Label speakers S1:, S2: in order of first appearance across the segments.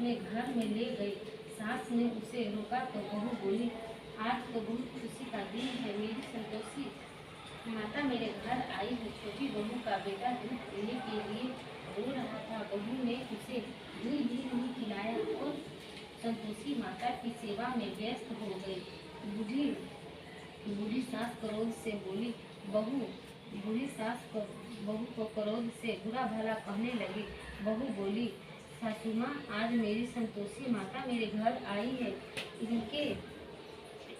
S1: अपने घर में ले गई। सास ने उसे रोका तो बहू बोली, आज तो बहुत खुशी का दिन है, मेरी संतोषी माता मेरे घर आई है। छोटी बहू का बेटा दूध पीने के लिए रो रहा था। बहू ने उसे दूध भी नहीं खिलाया और संतोषी माता की सेवा में व्यस्त हो गई। बूढ़ी सास क्रोध से बोली, बूढ़ी सास बहू को क्रोध से बुरा भला कहने लगी। बहू बोली, सासू माँ, आज मेरी संतोषी माता मेरे घर आई है।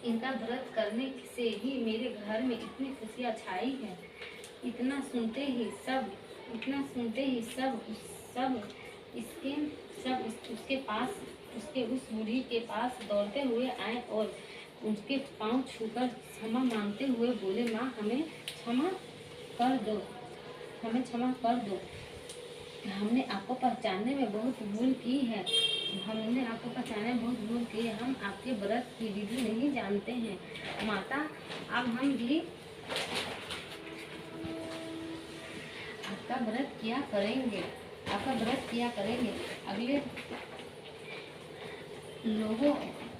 S1: इनका व्रत करने से ही मेरे घर में इतनी खुशियाँ छाई है। इतना सुनते ही सब उसके उस बूढ़ी के पास दौड़ते हुए आए और उसके पांव छूकर क्षमा मांगते हुए बोले, माँ, हमें क्षमा कर दो। हमने आपको पहचानने में बहुत भूल की है। हम आपके व्रत की विधि नहीं जानते हैं। माता, अब हम भी आपका व्रत किया करेंगे। अगले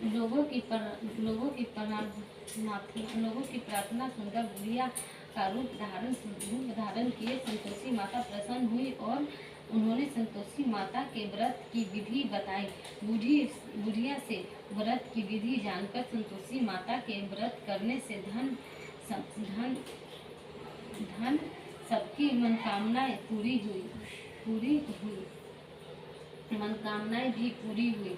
S1: लोगों की प्रार्थना सुनकर बुढ़िया का रूप धारण किए संतोषी माता प्रसन्न हुई और उन्होंने संतोषी माता के व्रत की विधि बताई। बुढ़िया से व्रत की विधि जानकर संतोषी माता के व्रत करने से धन सबकी मनकामनाएं भी पूरी हुई।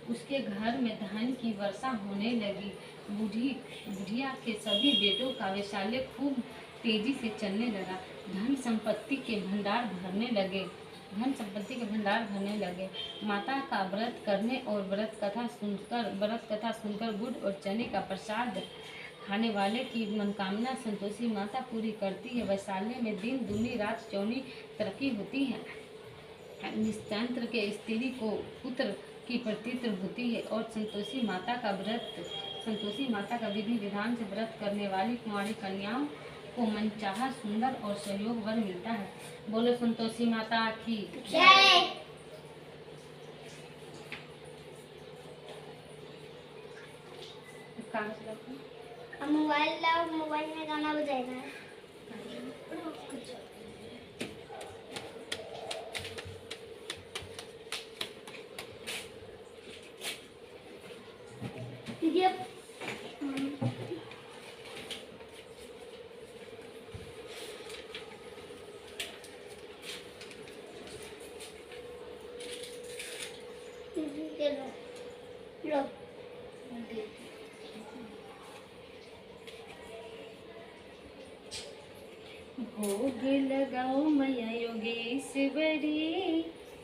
S1: उसके घर में धन की वर्षा होने लगी। बुढ़िया के सभी बेटों का वैशाल्य खूब तेजी से चलने लगा। धन संपत्ति के भंडार भरने लगे। माता का व्रत करने और व्रत कथा सुनकर गुड़ और चने का प्रसाद खाने वाले की मनोकामना संतोषी माता पूरी करती है। वैशाल्य में दिन दूनी रात चौनी तरक्की होती है। निश्चांत्र के स्त्री को पुत्र की प्रतीति होती है और संतोषी माता का विधि विधान से व्रत करने वाली कुंवारी कन्याओं को मनचाहा सुंदर और सहयोग वर मिलता है। बोलो संतोषी माता की जय।
S2: मोबाइल में गाना बजाएगा है।
S1: भोग लगाओ मैया योगेश्वरी,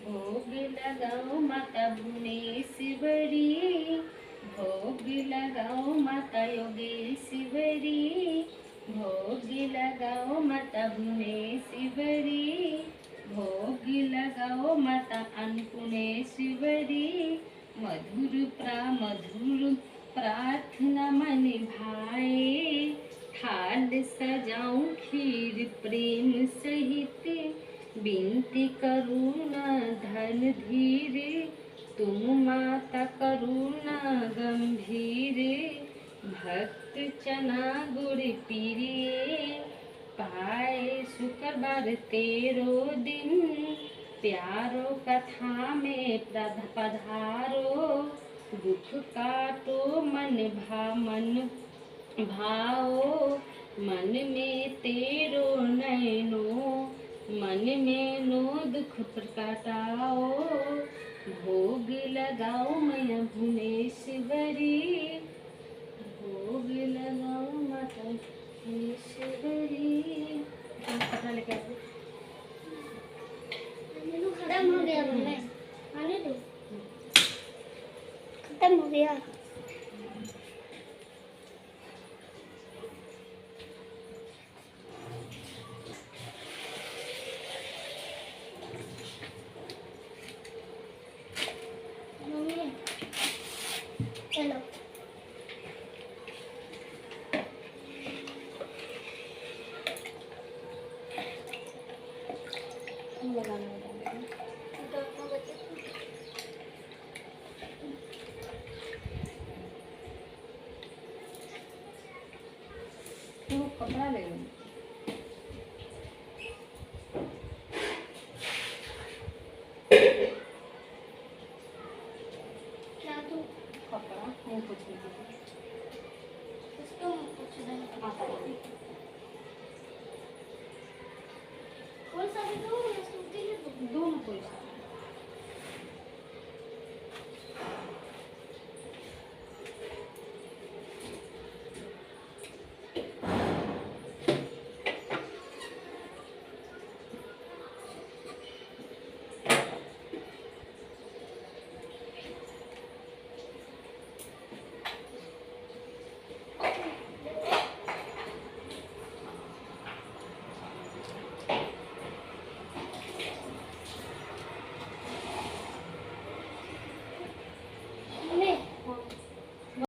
S1: भोग लगाओ माता भुवनेश्वरी, भोग लगाओ माता योगेश्वरी, भोग लगाओ माता भुवनेश्वरी, भोग लगाओ माता अन्नपूर्णेश्वरी। मधुर प्रार्थना मन भाए, थाल सजाऊं खीर प्रेम सहित, बिनती करुणा धन धीर, तुम माता करुणा गंभीर। भक्त चना गुड़ पीरिए, पाए शुक्रवार 13 दिन, प्यारो कथा में पधारो, दुख काटो मन भाओ, मन में तेरो नैनो, मन में नो दुख प्रकटाओ। भोग लगाओ मैया भुवनेश्वरी, भोग लगाओ माता भुवनेश्वरी। पता लेके
S2: खत्म हो गया। खत्म हो गया। चलो
S1: कपड़ा ले लो।
S2: क्या तू
S1: कपड़ा मुँह पोछ लीजिए।
S2: उसको कुछ नहीं
S1: माता रानी
S2: कौन सा भी दो मैं सूती है
S1: दोनों कोई सा